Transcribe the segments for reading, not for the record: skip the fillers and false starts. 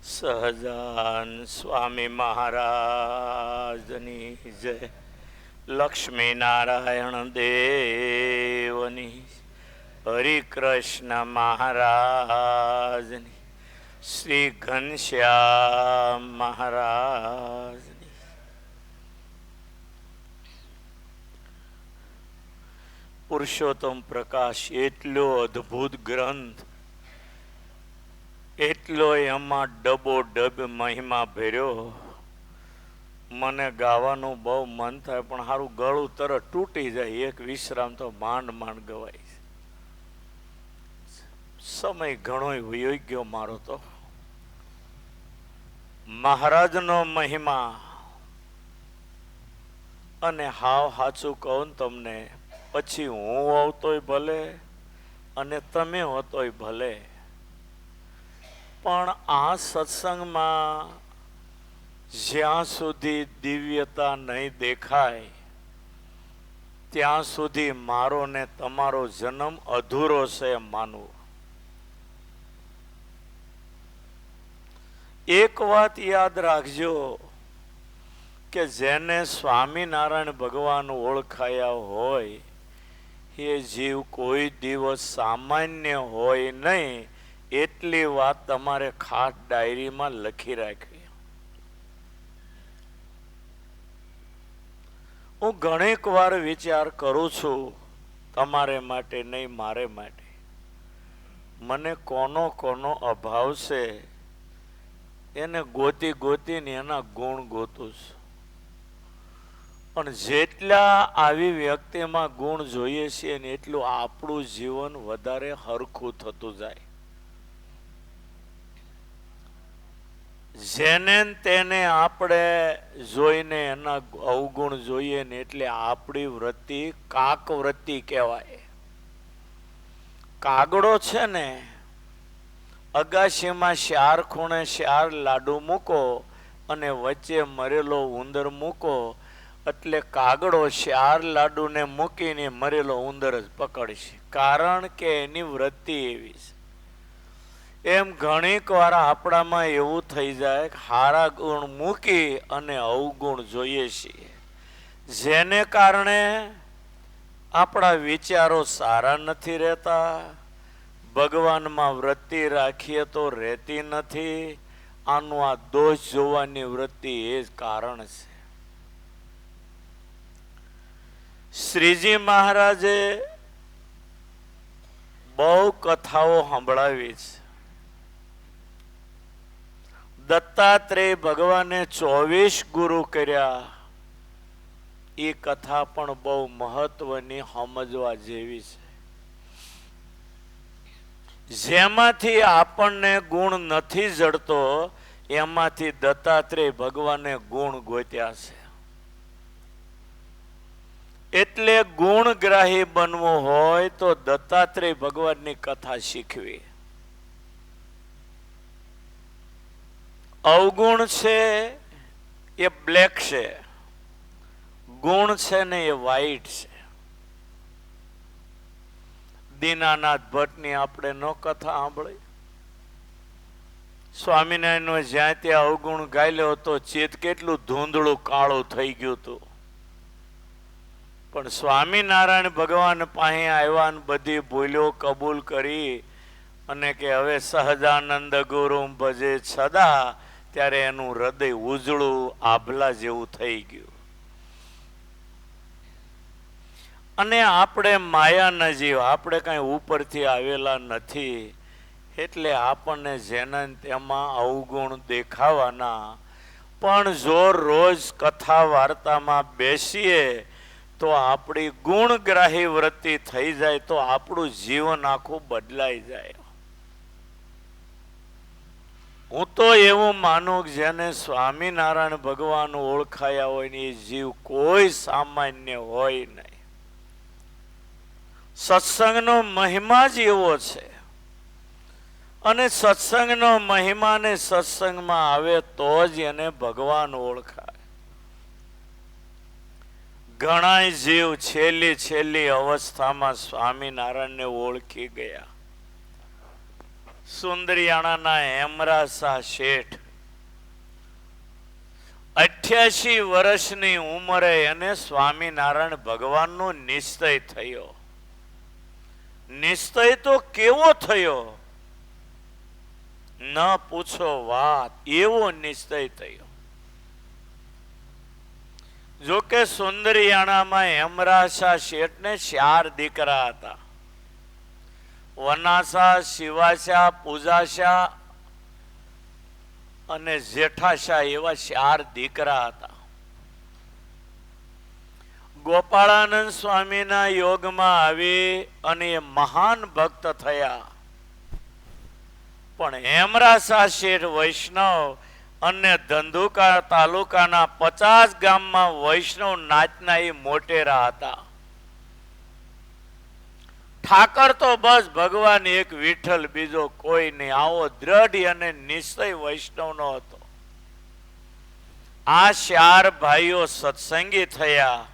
સહજાન સ્વામી મહારાજની જય. લક્ષ્મી નારાયણ દેવની, હરિકૃષ્ણ મહારાજની, શ્રી ઘનશ્યામ મહારાજની. પુરુષોત્તમ પ્રકાશ એટલો અદ્ભુત ગ્રંથ, એટલો એમાં ડબો ડબ મહિમા ભર્યો. મને ગાવાનું બહુ મન થાય, પણ સારું ગળું તરત તૂટી જાય. એક વિશ્રામ તો માંડ માંડ ગવાય. સમય ઘણો વયો ગયો મારો તો. મહારાજનો મહિમા, અને હાવ સાચું કહું તમને, પછી હું આવતોય ભલે અને તમે હોતોય ભલે, પણ આ સત્સંગમાં જ્યાં સુધી દિવ્યતા નહીં દેખાય ત્યાં સુધી મારો ને તમારો જન્મ અધૂરો છે માનવું. એક વાત યાદ રાખજો કે જેને સ્વામિનારાયણ ભગવાન ઓળખાયા હોય એ જીવ કોઈ દિવસ સામાન્ય હોય નહીં. એટલી વાત તમારે ખાસ ડાયરીમાં લખી રાખવી. હું ઘણીક વાર વિચાર કરું છું, તમારે માટે નહીં, મારે માટે. મને કોનો કોનો અભાવ છે એને ગોતી ગોતીને એના ગુણ ગોતું છું. પણ જેટલા આવી વ્યક્તિમાં ગુણ જોઈએ છે ને એટલું આપણું જીવન વધારે હરખું થતું જાય. જેને તેને આપણે જોઈને એના અવગુણ જોઈએ ને એટલે આપણી વૃત્તિ કાક વૃત્તિ કહેવાય. કાગડો છે ને, અગાશીમાં 4 ખૂણે 4 લાડુ મૂકો અને વચ્ચે મરેલો ઉંદર મૂકો એટલે કાગડો 4 લાડુને મૂકીને મરેલો ઉંદર જ પકડશે, કારણ કે એની વૃત્તિ એવી છે. એમ ઘણીક વાર આપણામાં એવું થઈ જાય કે સારા ગુણ મૂકી અને અવગુણ જોઈએ છીએ, જેને કારણે આપણા વિચારો સારા નથી રહેતા. ભગવાનમાં વૃત્તિ રાખીએ તો રહેતી નથી. આનું આ દોષ જોવાની વૃત્તિ એ જ કારણ છે. શ્રીજી મહારાજે બહુ કથાઓ સંભળાવી છે. દત્તાત્રેય ભગવાને 24 ગુરુ કર્યા. એ કથા પણ બહુ મહત્વની, સમજવા જેવી છે. જેમાંથી આપણને ગુણ નથી જડતો એમાંથી દત્તાત્રેય ભગવાને ગુણ ગોત્યા છે. એટલે ગુણગ્રાહી બનવું હોય તો દત્તાત્રેય ભગવાનની કથા શીખવી. અવગુણ છે એ બ્લેક છે, ગુણ છે ને એ વ્હાઈટ છે. દીનાનાથ ભટ્ટની આપણે નો કથા સાંભળી. સ્વામિનારાયણનો જ્યાં ત્યાં અવગુણ ગાયલો હતો, ચિત્ત કેટલું ધૂંધળું કાળું થઈ ગયું હતું. પણ સ્વામિનારાયણ ભગવાન પાસે આવ્યા ને બધી ભૂલો કબૂલ કરી અને કે હવે સહજાનંદ ગુરુ ભજે સદા, ત્યારે એનું હૃદય ઉજળું આભલા જેવું થઈ ગયું. અને આપણે માયાના જીવ, આપણે કાંઈ ઉપરથી આવેલા નથી. એટલે આપણને જેના તેમાં અવગુણ દેખાવાના. પણ જો રોજ કથા વાર્તામાં બેસીએ તો આપણી ગુણગ્રાહી વૃત્તિ થઈ જાય તો આપણું જીવન આખું બદલાઈ જાય. હું તો એવું માનું કે જેને સ્વામિનારાયણ ભગવાન ઓળખાયા હોય ને એ જીવ કોઈ સામાન્ય હોય નહીં. સત્સંગનો મહિમા જ એવો છે. અને સત્સંગનો મહિમાને સત્સંગમાં આવે તો જ એને ભગવાન ઓળખાય. ઘણા જીવ છેલ્લી અવસ્થામાં સ્વામિનારાયણને ઓળખી ગયા. સુંદરિયાણાના હેમરાસા શેઠ 88 વર્ષની ઉંમરે એને સ્વામિનારાયણ ભગવાનનો નિશ્ચય થયો. નિશ્ચય તો કેવો થયો ન પૂછો વાત, એવો નિશ્ચય થયો. જોકે સુંદરિયાણામાં હેમરાસા શેઠને 4 દીકરા હતા. વનાસા, શિવાસા, પૂજાસા અને જેઠાશા એવા 4 દીકરા હતા. ગોપાળાનંદ સ્વામીના યોગમાં આવી અને એ મહાન ભક્ત થયા. પણ હેમરાસા શેઠ વૈષ્ણવ અને ધંધુકા તાલુકાના 50 ગામમાં વૈષ્ણવ નાચના એ મોટેરા હતા. ઠાકર તો બસ ભગવાન એક, વિઠ્ઠલ બીજો કોઈ નહીં, આવો દ્રઢ અને નિશ્ચય વૈષ્ણવનો હતો. આ 4 ભાઈઓ સત્સંગી થયા.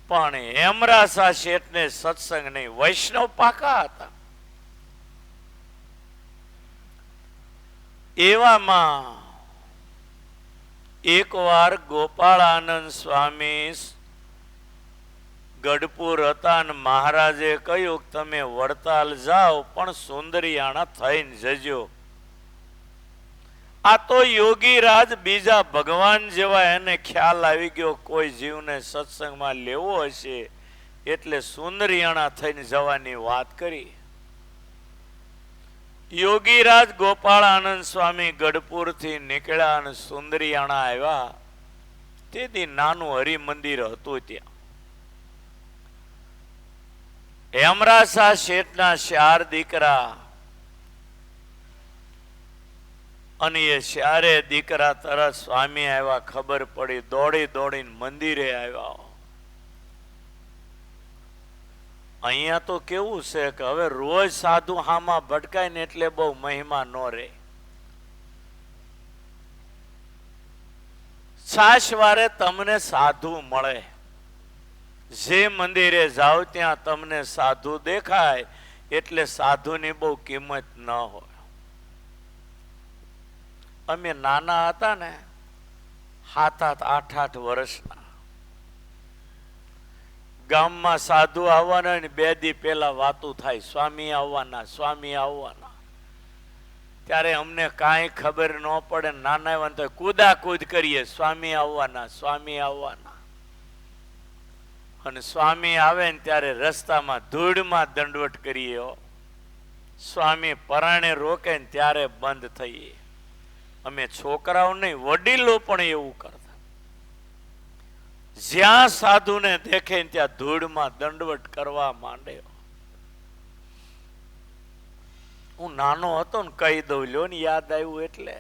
પણ હેમરાસા શેઠને સત્સંગ નહીં, વૈષ્ણવ પાકા હતા. એવામાં એકવાર ગોપાળાનંદ સ્વામી ગઢપુર હતા અને મહારાજે કહ્યું કે તમે વડતાલ જાઓ પણ સુંદરિયાણા થઈને જજો. આ તો યોગીરાજ બીજા ભગવાન જેવા, એને ખ્યાલ આવી ગયો કોઈ જીવને સત્સંગમાં લેવો હશે એટલે સુંદરિયાણા થઈને જવાની વાત કરી. યોગીરાજ ગોપાળાનંદ સ્વામી ગઢપુરથી નીકળ્યા અને સુંદરિયાણા આવ્યા. તેથી નાનું હરિમંદિર હતું ત્યાં. હેમરાસા શેઠના 4 દીકરા અને એ 4 દીકરા તરત સ્વામી આવ્યા. ખબર પડી, દોડી દોડીને મંદિરે આવ્યા. અહીંયા તો કેવું છે કે હવે રોજ સાધુ હામાં ભટકાય ને એટલે બહુ મહિમા ન રહે. છાશવારે તમને સાધુ મળે. જે મંદિરે જાઓ ત્યાં તમને સાધુ દેખાય એટલે સાધુની બહુ કિંમત ન હોય. અમે નાના હતા ને, 7, 8, 8 વર્ષના, ગામમાં સાધુ આવવાના ને 2 દી પહેલા વાતું થાય, સ્વામી આવવાના, સ્વામી આવવાના. ત્યારે અમને કાંઈ ખબર ન પડે. નાના આવ્યા તો કૂદાકૂદ કરીએ, સ્વામી આવવાના, સ્વામી આવવાના. અને સ્વામી આવે ને ત્યારે રસ્તામાં ધૂળમાં દંડવટ કરીએ. સ્વામી પરાણે રોકે ને ત્યારે બંધ થઈએ. અમે છોકરાઓ નહીં, વડીલો પણ એવું કરતા. જ્યાં સાધુને દેખે ત્યાં ધૂળમાં દંડવટ કરવા માંડ્યો. હું નાનો હતો ને, કહી દઉં લ્યો ને, યાદ આવ્યું એટલે.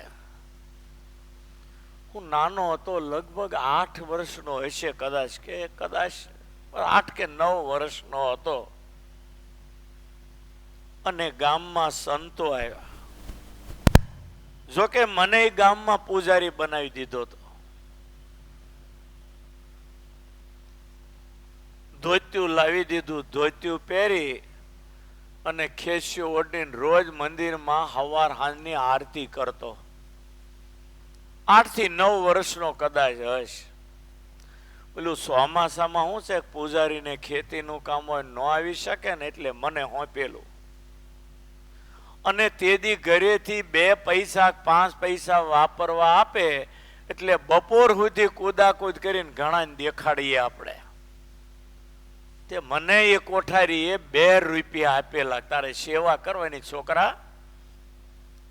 હું નાનો હતો, લગભગ 8 વર્ષનો હશે કદાચ, કે કદાચ 8 કે 9 વર્ષનો હતો. અને ગામમાં સંતો આવ્યા. જોકે મને ગામમાં પૂજારી બનાવી દીધો હતો. ધોતિયું લાવી દીધું, ધોતિયું પહેરી અને ખેસ્યો ઓઢીને રોજ મંદિરમાં હવાર હાંજની આરતી કરતો. 8 થી 9 વર્ષનો કદાચ હશ. પેલું ચોમાસામાં શું છે, પૂજારીને ખેતીનું કામ હોય, ન આવી શકે ને એટલે મને હોંપેલું. અને તેથી ઘરેથી 2 પૈસા 5 પૈસા વાપરવા આપે એટલે બપોર સુધી કૂદાકૂદ કરીને ઘણા દેખાડીએ આપણે. તે મને એ કોઠારીએ 2 રૂપિયા આપેલા, તારે સેવા કરવાની છોકરા.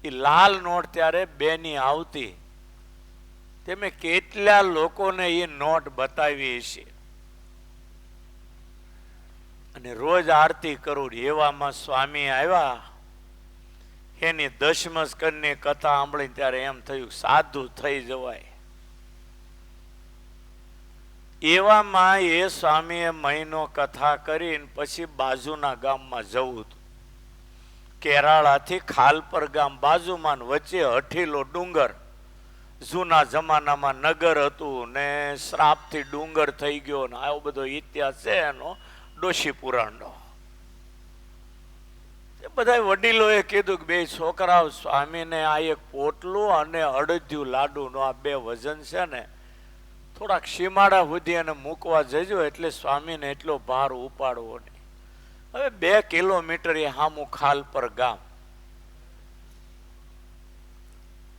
એ લાલ નોટ ત્યારે 2 ની આવતી. તે મેં કેટલા લોકોને એ નોટ બતાવી છે. અને રોજ આરતી કરું. એવામાં સ્વામી આવ્યા. એની દશમસ્કરની કથા સાંભળીને ત્યારે એમ થયું સાધુ થઈ જવાય. એવામાં એ સ્વામીએ મહિનો કથા કરીને પછી બાજુના ગામમાં જવું હતું. કેરાળાથી ખાલપર ગામ બાજુમાં, વચ્ચે હઠીલો ડુંગર. જૂના જમાનામાં નગર હતું ને શ્રાપથી ડુંગર થઈ ગયો ને આવો બધો ઇતિહાસ છે એનો, ડોશી પુરાણનો. બધા વડીલોએ કીધું કે બે છોકરાઓ સ્વામીને આ એક પોટલું અને અડદિયું લાડુનો આ બે વજન છે ને થોડાક સીમાડા સુધી એને મૂકવા જજો, એટલે સ્વામીને એટલો ભાર ઉપાડવો નહીં. હવે 2 કિલોમીટર એ હામું ખાલ પર ગામ.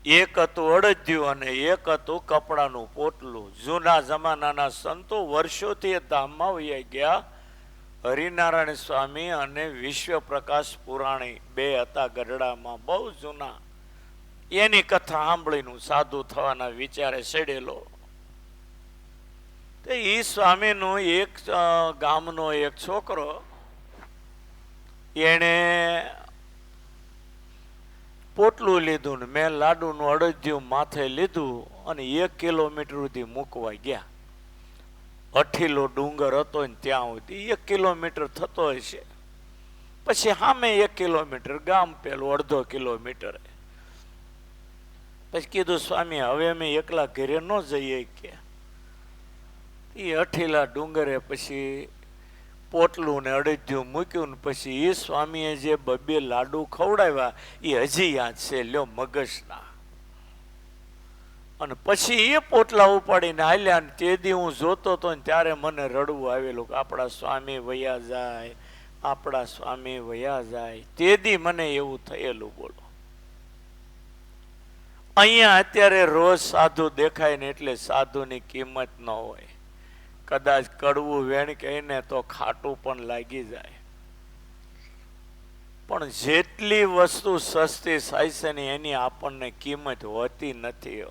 એક હતું અડદિયું અને એક હતું કપડાનું પોટલું. જૂના જમાનાના સંતો વર્ષોથી એ ધામમાં વહી ગયા. હરિનારાયણ સ્વામી અને વિશ્વપ્રકાશ પુરાણી 2 હતા ગઢડામાં, બહુ જૂના. એની કથા સાંભળીનું સાધુ થવાના વિચારે ચડેલો. તો એ સ્વામીનું એક ગામનો એક છોકરો, એને પોટલું લીધું ને મેં લાડુનું અડદિયું માથે લીધું અને 1 કિલોમીટર સુધી મૂકવા ગયા. અઠીલો ડુંગર હતો ને ત્યાં સુધી 1 કિલોમીટર થતો હશે. પછી સામે 1 કિલોમીટર ગામ, પેલું 1/2 કિલોમીટર. પછી કીધું સ્વામી હવે અમે એકલા ઘરે ન જઈએ કે. એ અઠીલા ડુંગરે પછી પોટલું ને અડદિયું મૂક્યું ને પછી એ સ્વામીએ જે 2 લાડુ ખવડાવ્યા એ હજી યાદ છે, લ્યો મગજના. અને પછી એ પોટલા ઉપાડીને હાલ્યા ને તે દી હું જોતો હતો ને ત્યારે મને રડવું આવેલું કે આપણા સ્વામી વયા જાય, આપણા સ્વામી વયા જાય. તે દી મને એવું થયેલું. બોલો, અહીંયા અત્યારે રોજ સાધુ દેખાય ને એટલે સાધુની કિંમત ન હોય. કદાચ કડવું વેણ કહીને તો ખાટું પણ લાગી જાય. પણ જેટલી વસ્તુ સસ્તી થાય છે ને એની આપણને કિંમત હોતી નથી.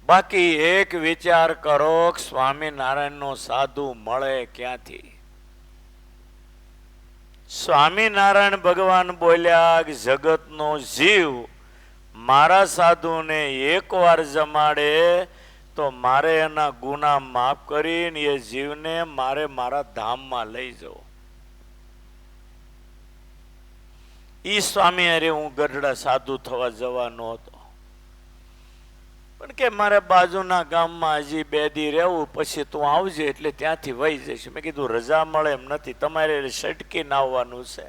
બાકી એક વિચાર કરો કે સ્વામિનારાયણનો સાધુ મળે ક્યાંથી? સ્વામિનારાયણ ભગવાન બોલ્યા કે જગતનો જીવ મારા સાધુને એકવાર જમાડે તો મારે એના ગુના માફ કરીને એ જીવને મારે મારા ધામમાં લઈ જાઉં. ઈ સ્વામી અરે હું ગઢડા સાધુ થવા જવાનો હતો, પણ કે મારે બાજુના ગામમાં હજી 2 દી રહેવું, પછી તું આવજે એટલે ત્યાંથી વહી જઈશ. મેં કીધું રજા મળે એમ નથી, તમારે સટકીને આવવાનું છે.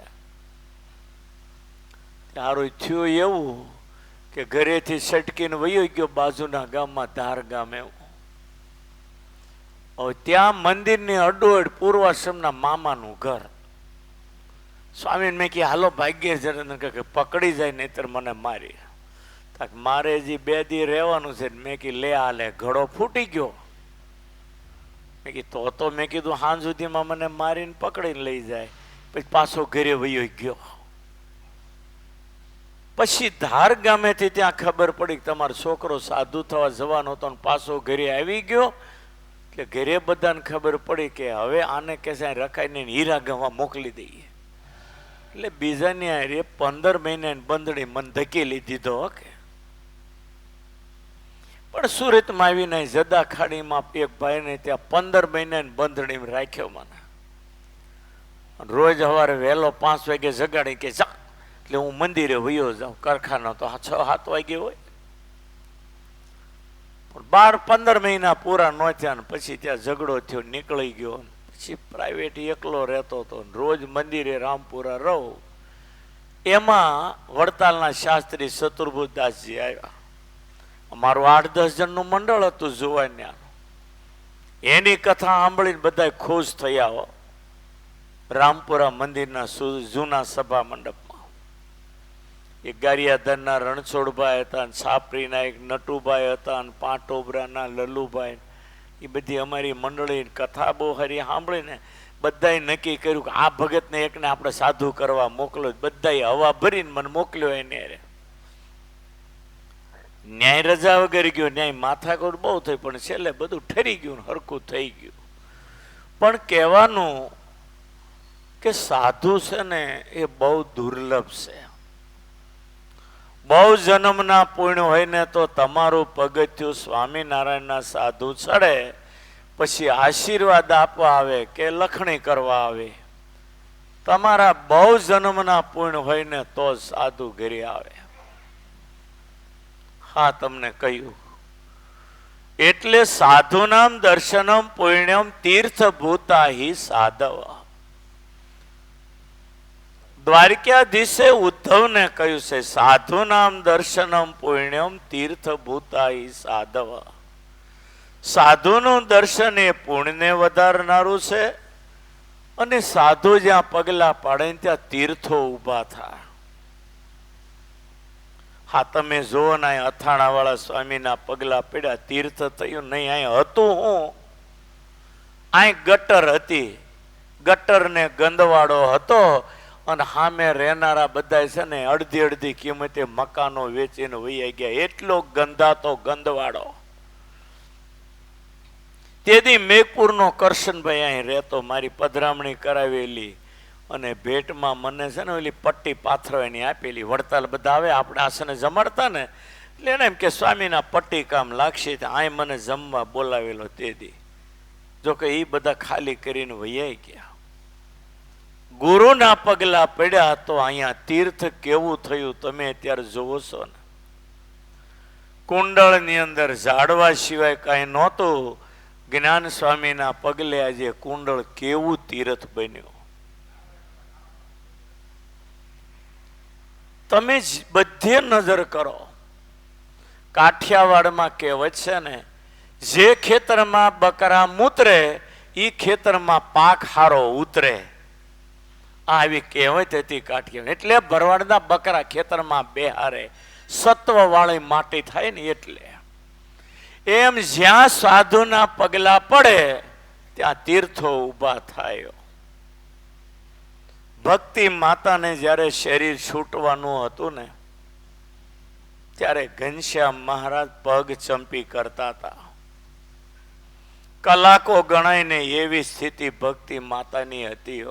સારું થયું એવું કે ઘરેથી સટકીને વયો ગયો બાજુના ગામમાં ધાર ગામે. હવે ત્યાં મંદિરની અડોઅડ પૂર્વાશ્રમના મામાનું ઘર. સ્વામીને મેં કહ્યું હાલો ભાગ્ય જરા કે પકડી જાય નહીતર મને મારી. મારે હજી 2 દી રહેવાનું છે. મેં કીધું લે હાલે, ઘડો ફૂટી ગયો. મેં કીધું તો મેં કીધું સાંજ સુધીમાં મને મારીને પકડીને લઈ જાય. પછી પાછો ઘરે વયો ગયો. પછી ધાર ગામેથી ત્યાં ખબર પડી કે તમારો છોકરો સાધુ થવા જવાનો હતો ને પાછો ઘરે આવી ગયો. એટલે ઘરે બધાને ખબર પડી કે હવે આને કે રખાઈને હીરા ગામમાં મોકલી દઈએ. એટલે બીજાની હારે 15 મહિના બંધણી મન ધકેલી દીધો. કે પણ સુરતમાં આવીને જદા ખાડીમાં એક ભાઈને ત્યાં 15 મહિના બંધણી રાખ્યો મને. રોજ સવારે વહેલો 5 વાગે જગાડી કે જા, એટલે હું મંદિરે વયો જાઉં. કારખાના તો 6-7 વાગે હોય. પણ 15 મહિના પૂરા ન થયા ને પછી ત્યાં ઝઘડો થયો, નીકળી ગયો. પછી પ્રાઇવેટ એકલો રહેતો હતો. રોજ મંદિરે રામપુરા રહું. એમાં વડતાલના શાસ્ત્રી શત્રુભુદાસજી આવ્યા. અમારું 8-10 જણનું મંડળ હતું જોવાન્યા. એની કથા સાંભળીને બધા ખુશ થયા. રામપુરા મંદિરના જૂના સભા મંડપમાં એક ગારિયાધરના રણછોડભાઈ હતા, છાપરીના એક નટુભાઈ હતા, અને પાટોબરાના લલુભાઈ. એ બધી અમારી મંડળી કથા બહુ સારી સાંભળીને બધાએ નક્કી કર્યું કે આ ભગતને એકને આપણે સાધુ કરવા મોકલો. બધાએ હવા ભરીને મને મોકલ્યો. એને ન્યાય રજા વગર ગયો. ન્યાય માથાકૂટ બહુ થઈ, પણ છેલ્લે બધું ઠરી ગયું, હરખું થઈ ગયું. પણ કહેવાનું કે સાધુ છે ને એ બહુ દુર્લભ છે. બહુ જન્મના પુણ્ય હોય ને તો તમારું પગથિયું સ્વામિનારાયણના સાધુ ચડે, પછી આશીર્વાદ આપવા આવે કે લખણી કરવા આવે. તમારા બહુ જન્મના પુણ્ય હોય ને તો સાધુ ઘરે આવે. હા, તમને કહ્યું એટલે સાધુનામ દર્શનમ પુણ્યમ તીર્થભૂતા હિ સાધવ. દ્વારકાધીશે ઉદ્ધવને કહ્યું છે, સાધુ નામ દર્શનમ પુણ્યમ તીર્થ ભૂતાઈ સાધવ. સાધુનું દર્શન એ પુણ્યને વધારનારું છે, અને સાધુ જ્યાં પગલા પાડે ત્યાં તીર્થો ઊભા થાય. હા, તમે જુઓ ને અથાણા વાળા સ્વામીના પગલા પડ્યા, તીર્થ થયું નહીં. અહીં હતું હું, અહીં ગટર હતી, ગટર ને ગંદવાડો હતો, અને સામે રહેનારા બધા છે ને અડધી અડધી કિંમતે મકાનો વેચીને વહી ગયા. એટલો ગંધાતો ગંદવાડો. તેથી મેઘપુરનો કરશનભાઈ અહીં રહેતો, મારી પધરામણી કરાવેલી, અને ભેટમાં મને છે ને ઓલી પટ્ટી પાથરવાની આપેલી. વડતાલ બધા આવે, આપણે આસને જમાડતા ને, એટલે એને એમ કે સ્વામીના પટ્ટી કામ લાગશે. અહીં મને જમવા બોલાવેલો તેથી, જોકે એ બધા ખાલી કરીને વૈયાઈ ગયા. ગુરુના પગલા પડ્યા તો અહીંયા તીર્થ કેવું થયું તમે અત્યારે જોવો છો ને. કુંડળની અંદર ઝાડવા સિવાય કાંઈ નહોતું. જ્ઞાન સ્વામીના પગલે આજે કુંડળ કેવું તીર્થ બન્યું. તમે બધે નજર કરો. કાઠિયાવાડમાં કહેવત છે ને, જે ખેતરમાં બકરા મૂતરે એ ખેતરમાં પાક હારો ઉતરે. આવી કહેવત હતી કાઠિયાવાડ. એટલે ભરવાડના બકરા ખેતરમાં બેહારે, સત્વ વાળી માટી થાય ને એટલે. એમ જ્યાં સાધુના પગલા પડે ત્યાં તીર્થો ઊભા થાય. ભક્તિ માતાને જ્યારે શરીર છૂટવાનું હતું ને, ત્યારે ઘનશ્યામ મહારાજ પગ ચંપી કરતા હતા. કલાકો ગણાઈને એવી સ્થિતિ ભક્તિ માતાની હતી.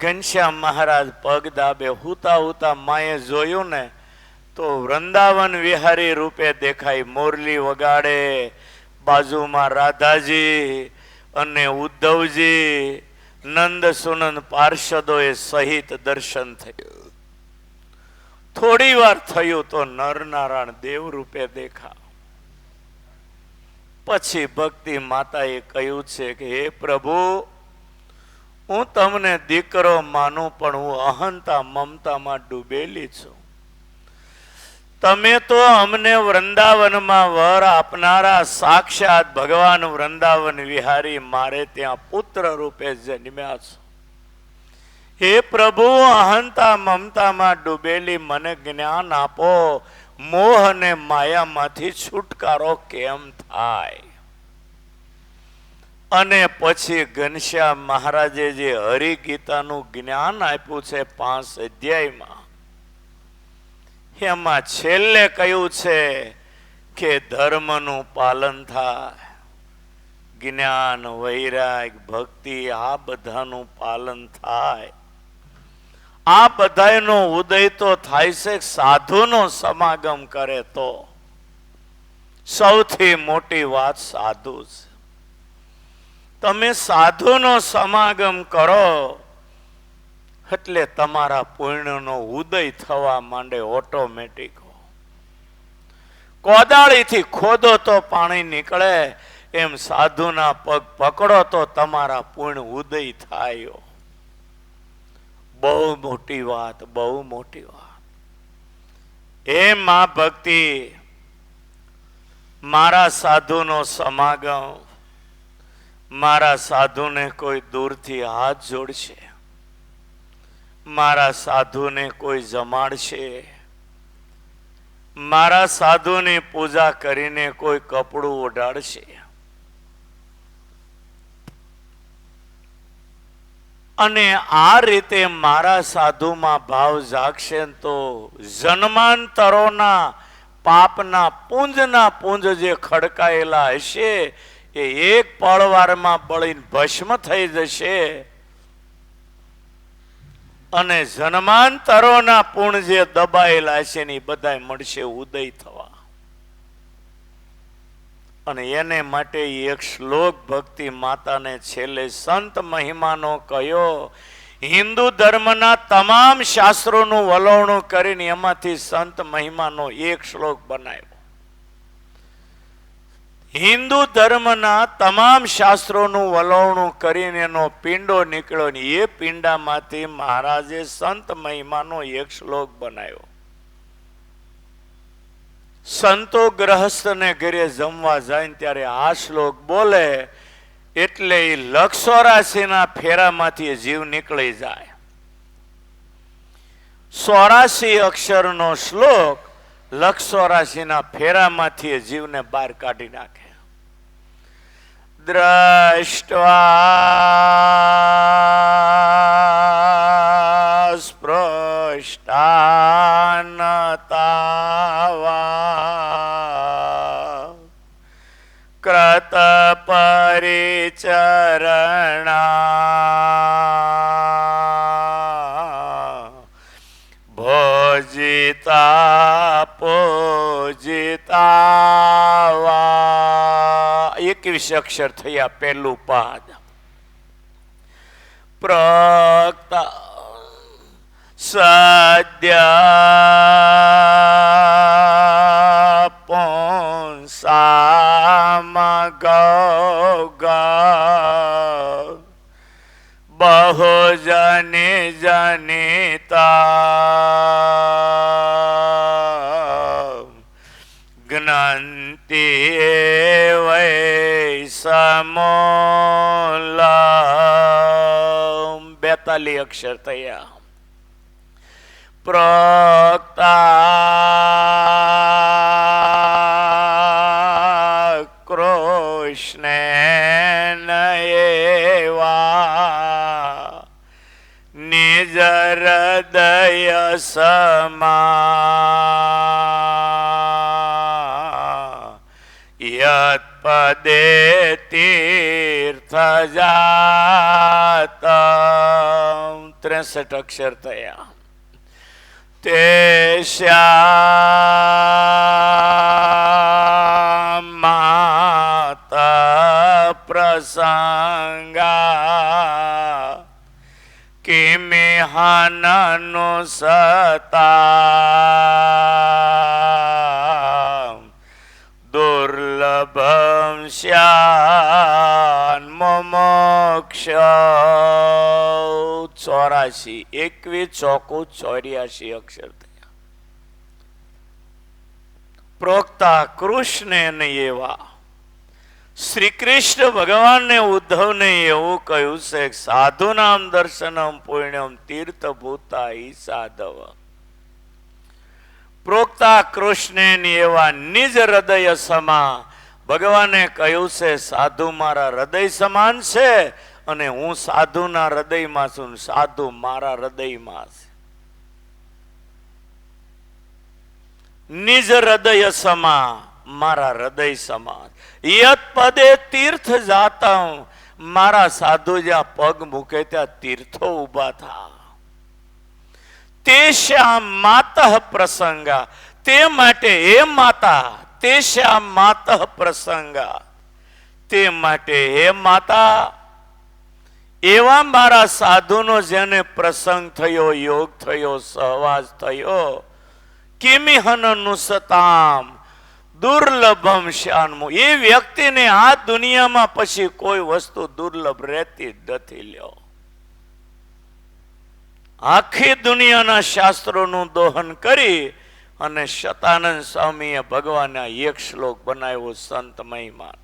ઘનશ્યામ મહારાજ પગ દાબે, હુતા હુતા માએ જોયું ને તો વૃંદાવન વિહારી રૂપે દેખાય. મોરલી વગાડે, બાજુમાં રાધાજી અને ઉદ્ધવજી, નંદ સુનંદ પાર્ષદોએ સહિત દર્શન થયું. થોડી વાર થયું તો નરનારાયણ દેવ રૂપે દેખા. પછી ભક્તિ માતાએ કહ્યું છે કે હે પ્રભુ, હું તમને દીકરો માનું, પણ હું અહંતા મમતામાં ડૂબેલી છું. તમે તો અમને વૃંદાવનમાં વર આપનારા સાક્ષાત ભગવાન વૃંદાવન વિહારી મારે ત્યાં પુત્ર રૂપે જન્મ્યા છો. હે પ્રભુ, અહંતા મમતામાં ડૂબેલી મને જ્ઞાન આપો. મોહ અને માયામાંથી છુટકારો કેમ થાય? અને પછી ઘનશ્યામ મહારાજે જે હરિગીતાનું જ્ઞાન આપ્યું છે 5 અધ્યાયમાં, એમાં છેલ્લે કહ્યું છે કે ધર્મનું પાલન થાય, જ્ઞાન, વૈરાગ, ભક્તિ, આ બધાનું પાલન થાય. આ બધાનો ઉદય તો થાય છે સાધુનો સમાગમ કરે તો. સૌથી મોટી વાત સાધુ છે. તમે સાધુનો સમાગમ કરો એટલે તમારા પુણ્યનો ઉદય થવા માંડે ઓટોમેટિક. કોદાળીથી ખોદો તો પાણી નીકળે, એમ સાધુના પગ પકડો તો તમારા પુણ્ય ઉદય થાય. બહુ મોટી વાત, બહુ મોટી વાત. એ માં ભક્તિ, મારા સાધુનો સમાગમ, મારા સાધુને કોઈ દૂરથી હાથ જોડશે, મારા સાધુને કોઈ જમાડશે, મારા સાધુની પૂજા કરીને કોઈ કપડું ઓઢાડશે, અને આ રીતે મારા સાધુમાં ભાવ જાગશે તો જન્માંતરોના પાપના પુંજ જે ખડકાયેલા હશે એ એક પળવારમાં બળીને ભસ્મ થઈ જશે, અને જન્માંતરોના પુણ્ય જે દબાયેલા છે ને બધા મળશે ઉદય થવા. અને એને માટે એક શ્લોક ભક્તિ માતાને છેલ્લે સંત મહિમાનો કયો. હિન્દુ ધર્મના તમામ શાસ્ત્રોનું વલોવણું કરીને એમાંથી સંત મહિમાનો એક શ્લોક બનાવ્યો. હિન્દુ ધર્મના તમામ શાસ્ત્રોનું વલોવણું કરીને એનો પિંડો નીકળ્યો ને એ પિંડામાંથી મહારાજે સંત મહિમાનો એક શ્લોક બનાવ્યો. સંતો ગ્રહસ્થને ઘરે જમવા જાય ને ત્યારે આ શ્લોક બોલે એટલે એ 184 ફેરામાંથી જીવ નીકળી જાય. 84 અક્ષરનો શ્લોક 184 ફેરામાંથી જીવને બહાર કાઢી નાખે. દ્રષ્ટવા સ્પૃષ્ટાનતાવા કૃત પરિચરણા ભોજિતા પૂજિતા 21 અક્ષર થયા પહેલું પાદ. પ્રોક્તા સદ્ય પુંસામ ગૌગા બહુજને જનિતા જ્ઞાન્તિ વૈ સમૂલમ 42 અક્ષર થયા. પ્રોક્તા કૃષ્ણેન એવા નિજ હૃદય સમા યત પદે તીર્થ જાતમ 63 અક્ષર થયા. તેશ્યા માતા પ્રસંગા કિમિહાનનો સતા દુર્લભમ શ્યાન મોક્ષ 84 21 ચોકુ 84 અક્ષર થયા. પ્રોક્તા કૃષ્ણ એવા શ્રી કૃષ્ણ ભગવાનને ઉદ્ધવને એવું કહ્યું છે સાધુ નામ દર્શનમ પુણ્યમ તીર્થભૂતા ઈ સાધવ. પ્રોક્તા કૃષ્ણ એવા નિજ હૃદય સમા ભગવાને કહ્યું છે સાધુ મારા હૃદય સમાન છે અને હું સાધુના હૃદયમાં છું, સાધુ મારા હૃદયમાં છે. નિજ હૃદય સમા મારા હૃદય સમાન યત પદે તીર્થ જાતમ મારા સાધુ જ્યાં પગ મૂકે ત્યાં તીર્થો ઉભા થા. તે શ્યામ માતઃ પ્રસંગા તે માટે હે માતા તે શ્યામ માતઃ પ્રસંગા તે માટે હે માતા એવા મારા સાધુનો જેને પ્રસંગ થયો, યોગ થયો, સહવાસ થયો, કિમિહનનું સતામ દુર્લભમ શાનમુ એ વ્યક્તિને આ દુનિયામાં પછી કોઈ વસ્તુ દુર્લભ રહેતી નથી. લ્યો આખી દુનિયાના શાસ્ત્રોનું દોહન કરી અને શતાનંદ સ્વામીએ ભગવાનના એક શ્લોક બનાવ્યો સંત મહિમા.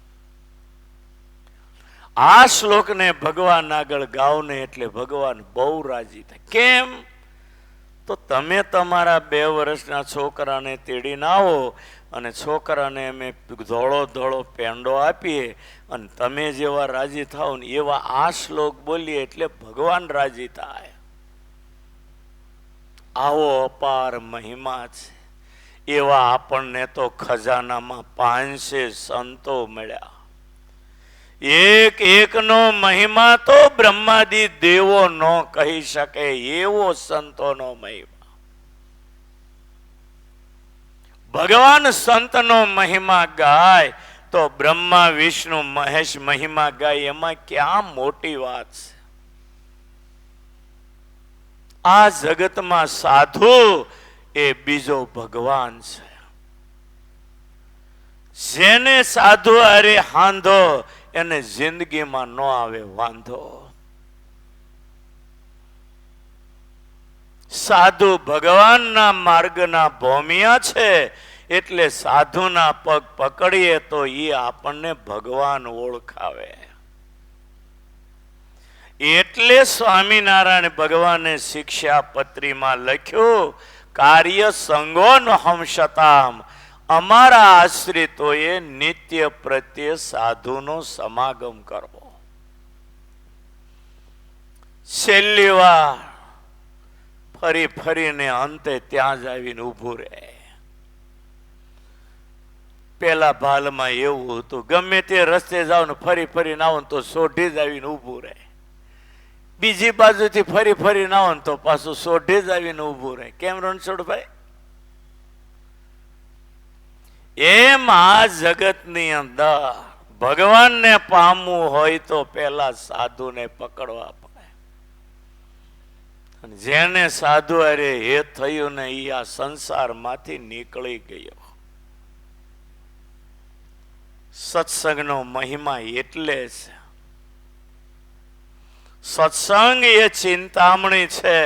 આ શ્લોકને ભગવાન આગળ ગાવને એટલે ભગવાન બહુ રાજી થાય. કેમ? તો તમે તમારા 2 વર્ષના છોકરાને તેડીને આવો અને છોકરાને અમે ધોળો ધોળો પેંડો આપીએ અને તમે જેવા રાજી થાવ ને એવા આ શ્લોક બોલીએ એટલે ભગવાન રાજી થાય. આવો અપાર મહિમા છે. એવા આપણને તો ખજાનામાં 500 સંતો મળ્યા. એક એકનો મહિમા તો બ્રહ્માદિ દેવો ન કહી શકે એવો સંતોનો મહિમા. ભગવાન સંતનો મહિમા ગાય તો બ્રહ્મા વિષ્ણુ મહેશ મહિમા ગાય એમાં ક્યાં મોટી વાત છે. આ જગતમાં સાધુ એ બીજો ભગવાન છે. જેને સાધુ અરે હાંધો એને જિંદગીમાં ન આવે વાંધો. સાધુ ભગવાનના માર્ગના ભોમિયા છે, એટલે સાધુના પગ પકડીએ તો એ આપણને ભગવાન ઓળખાવે. એટલે સ્વામિનારાયણ ભગવાને શિક્ષાપત્રીમાં લખ્યું, કાર્ય સંગોન હંસતામ, અમારા આશ્રિતોએ નિત્ય પ્રત્યે સાધુનો સમાગમ કરવો. છેલ્લી વાર ફરી ફરીને અંતે ત્યાં જ આવીને ઊભું રહે. પેલા ભાલમાં એવું હતું, ગમે તે રસ્તે જાવ ને ફરી ફરીને આવો તો સોઢી જ આવીને ઊભું રહે. બીજી બાજુથી ફરી ફરીને આવો ને તો પાછું સોઢી જ આવીને ઊભું રહે. કેમ રણછોડભાઈ? એમ આ જગતની અંદર ભગવાનને પામવું હોય તો પેલા સાધુને પકડવા પડે. જેને સાધુ અરે એ થયું ને એ આ સંસારમાંથી નીકળી ગયો. સત્સંગનો મહિમા એટલે છે. સત્સંગ એ ચિંતામણી છે.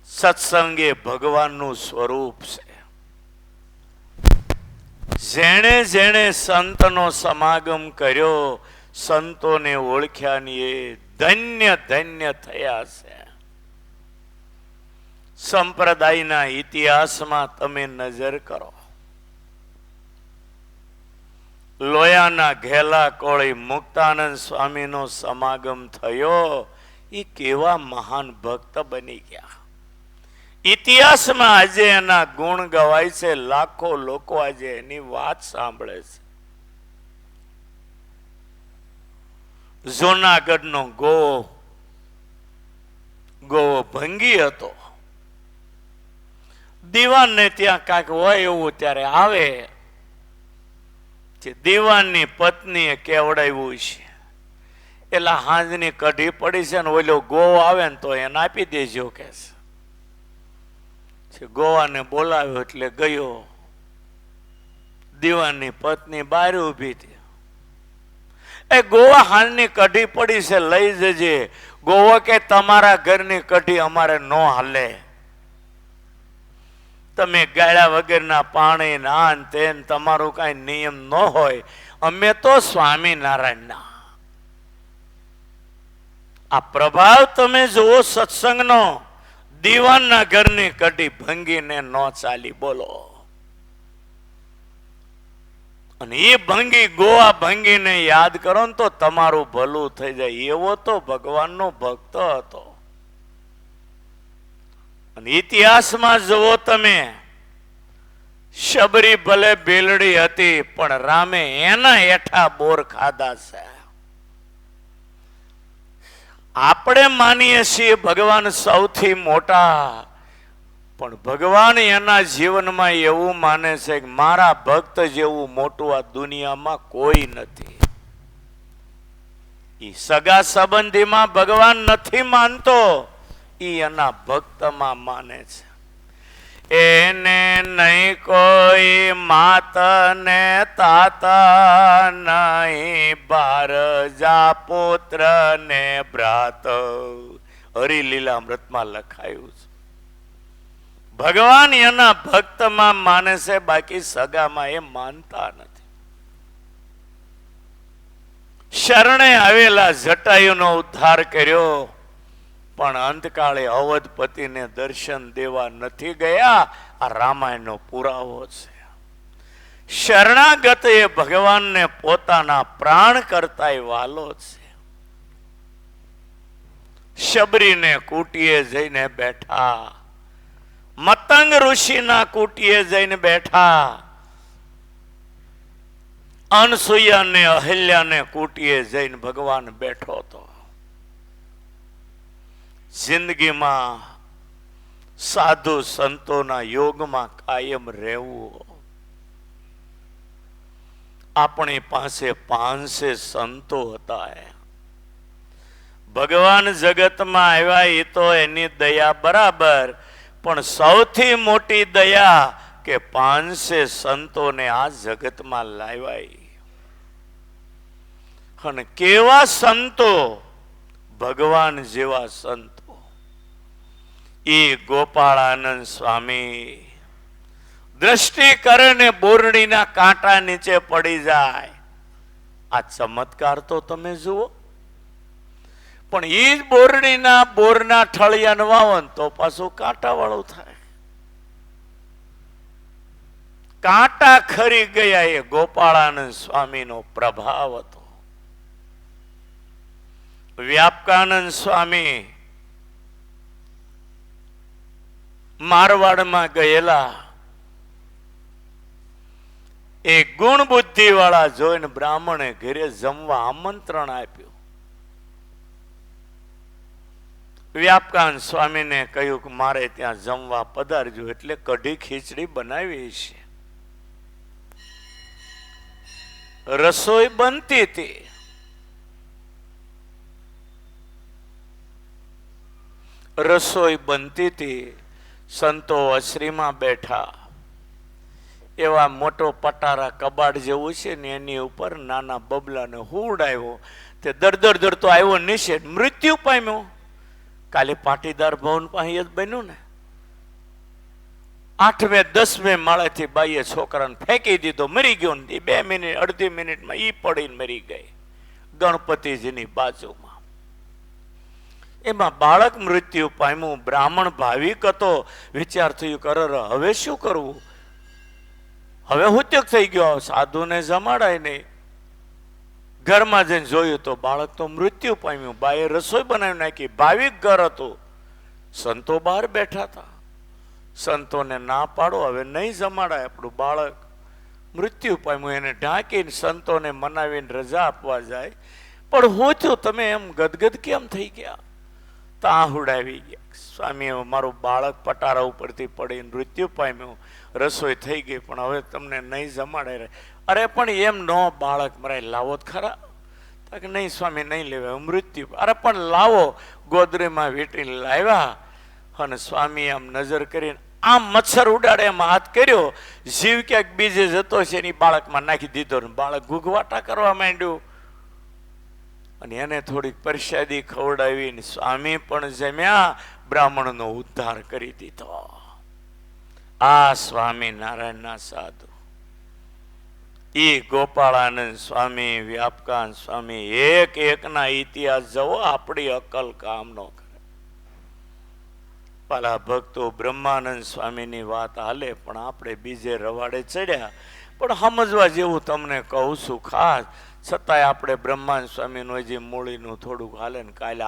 સત્સંગ એ ભગવાનનું સ્વરૂપ છે. જેણે જેણે સંતનો સમાગમ કર્યો, સંતોને ઓળખ્યાની એ ધન્ય ધન્ય થયા છે. સંપ્રદાયના ઇતિહાસમાં તમે નજર કરો. લોયાના ઘેલા કોળી મુક્તાનંદ સ્વામીનો સમાગમ થયો, એ કેવા મહાન ભક્ત બની ગયા. ઇતિહાસમાં આજે એના ગુણ ગવાય છે. લાખો લોકો આજે એની વાત સાંભળે છે. જૂનાગઢનો ગોવો ભંગી હતો. દીવાનને ત્યાં કાંઈક હોય એવું ત્યારે આવે, દીવાનની પત્નીએ કેવડાવ્યું છે, એટલે હાંજની કઢી પડી છે ને ઓલો ગોવો આવે ને તો એને આપી દેજો કે છે. ગોવાને બોલાવ્યો એટલે ગયો. દીવાનની પત્ની બહાર ઊભી હતી. એ ગોવા હાંજની કઢી પડી છે, લઈ જજે. ગોવો કે તમારા ઘરની કઢી અમારે ન હાલે. તમે ગાળ્યા વગરના પાણી નાન તેન તમારું કઈ નિયમ ન હોય. અમે તો સ્વામિનારાયણના. આ પ્રભાવ તમે જુઓ સત્સંગનો. દીવાનના ઘરની કઢી ભંગીને ન ચાલી. બોલો. અને એ ભંગી ગોવા ભંગીને યાદ કરો ને તો તમારું ભલું થઈ જાય. એવો તો ભગવાનનો ભક્ત હતો. અને ઇતિહાસમાં જુઓ તમે, શબરી ભલે બેલડી હતી પણ રામે એના હેઠા બોર ખાધા છે. આપણે માનીએ છીએ ભગવાન સૌથી મોટા, પણ ભગવાન એના જીવનમાં એવું માને છે કે મારા ભક્ત જેવું મોટું આ દુનિયામાં કોઈ નથી. એ સગા સંબંધીમાં ભગવાન નથી માનતો, એ એના ભક્તમાં માને છે. એને નહીં કોઈ માત ને તાતા, નહીં બારજા પુત્ર ને ભ્રાત. હરિલીલામૃતમાં લખાયું છે. ભગવાન એના ભક્તમાં માને છે, બાકી સગામાં એ માનતા નથી. શરણે આવેલા જટાયુનો ઉદ્ધાર કર્યો, પણ અંતકાળે અવધપતિને દર્શન દેવા નથી ગયા. આ રામાયણનો પુરાવો છે. શરણાગત એ ભગવાનને પોતાના પ્રાણ કરતા વાલો છે. શબરીને કુટીએ જઈને બેઠા, મતંગ ઋષિના કુટીએ જઈને બેઠા, અનસુયા અહલ્યાને કુટીએ જઈને ભગવાન બેઠો હતો. જિંદગીમાં સાધુ સંતોના યોગમાં કાયમ રહેવું. આપણી પાસે 500 સંતો હતા. ભગવાન જગતમાં આવ્યા એ તો એની દયા બરાબર, પણ સૌથી મોટી દયા કે 500 સંતોને આ જગતમાં લાવ્યા. અને કેવા સંતો, ભગવાન જેવા સંતો. એ ગોપાળાનંદ સ્વામી દ્રષ્ટિ કરે ને બોરડીના કાંટા નીચે પડી જાય. આ ચમત્કાર તો તમે જુઓ. પણ એ જ બોરડીના બોરના ઠળિયાને વાવો તો પાછું કાંટા વાળું થાય. કાંટા ખરી ગયા. એ ગોપાળાનંદ સ્વામીનો પ્રભાવ હતો. વ્યાપકાનંદ સ્વામી મારવાડમાં ગયેલા. એ ગુણ બુદ્ધિ વાળા જોઈને બ્રાહ્મણે ઘરે જમવા આમંત્રણ આપ્યું. વ્યાપકાનંદ સ્વામીને કહ્યું કે મારે ત્યાં જમવા પધારજો. એટલે કઢી ખીચડી બનાવી છે. રસોઈ બનતી હતી. રસોઈ બનતી હતી. સંતો અશ્રીમાં બેઠા. એવા મોટો પટારા કબાડ જેવું છે ને એની ઉપર નાના બબલાને હુવડાવ્યો. તે દરદરતો આવ્યો નીચે, મૃત્યુ પામ્યો. કાલે પાટીદાર ભવન પાસે જ બન્યું ને. 8મે 10મે માળેથી બાઈએ છોકરાને ફેંકી દીધો, મરી ગયો ને 2 મિનિટ અડધી મિનિટમાં ઈ પડીને મરી ગઈ ગણપતિજીની બાજુમાં. એમાં બાળક મૃત્યુ પામ્યું. બ્રાહ્મણ ભાવિક હતો. વિચાર થયું કરે હવે શું કરવું? હવે હુત્યક થઈ ગયો. સાધુને જમાડાય નહીં. ઘરમાં જઈને જોયું તો બાળક તો મૃત્યુ પામ્યું. બાએ રસોઈ બનાવી નાખી. ભાવિક ઘર હતું. સંતો બહાર બેઠા હતા. સંતોને ના પાડો, હવે નહીં જમાડાય, આપણું બાળક મૃત્યુ પામ્યું. એને ઢાંકીને સંતોને મનાવીને રજા આપવા જાય. પણ હું થયું તમે એમ ગદગદ કેમ થઈ ગયા? તાહુડાવી ગયા. સ્વામી મારું બાળક પટારા ઉપરથી પડીને મૃત્યુ પામ્યું. રસોઈ થઈ ગઈ પણ હવે તમને નહીં જમાડે. અરે પણ એમ નો બાળક મરાય, લાવો જ ખરા. કે નહીં સ્વામી નહીં લેવાય, મૃત્યુ. અરે પણ લાવો. ગોદરીમાં વીંટીને લાવ્યા. અને સ્વામી આમ નજર કરીને આમ મચ્છર ઉડાડે એમ હાથ કર્યો. જીવ ક્યાંક બીજે જતો છે એની બાળકમાં નાખી દીધો. બાળક ગુગવાટા કરવા માંડ્યું. અને એને થોડીક પ્રસાદી ખવડાવીને સ્વામી પણ જમ્યા. બ્રાહ્મણનો ઉદ્ધાર કરી દીધો. આ સ્વામી નારાયણના સાધુ. એ ગોપાળાનંદ સ્વામી, વ્યાપકાનંદ સ્વામી, એક એકના ઇતિહાસ જવો. આપણી અકલ કામ નો કરે. પાલા ભક્તો બ્રહ્માનંદ સ્વામીની વાત હાલે પણ આપણે બીજે રવાડે ચડ્યા. પણ સમજવા જેવું તમને કહું છું ખાસ. છતાંય આપણે બ્રહ્માનંદ સ્વામીનું હજી મૂળીનું થોડુંક હાલે ને કાલે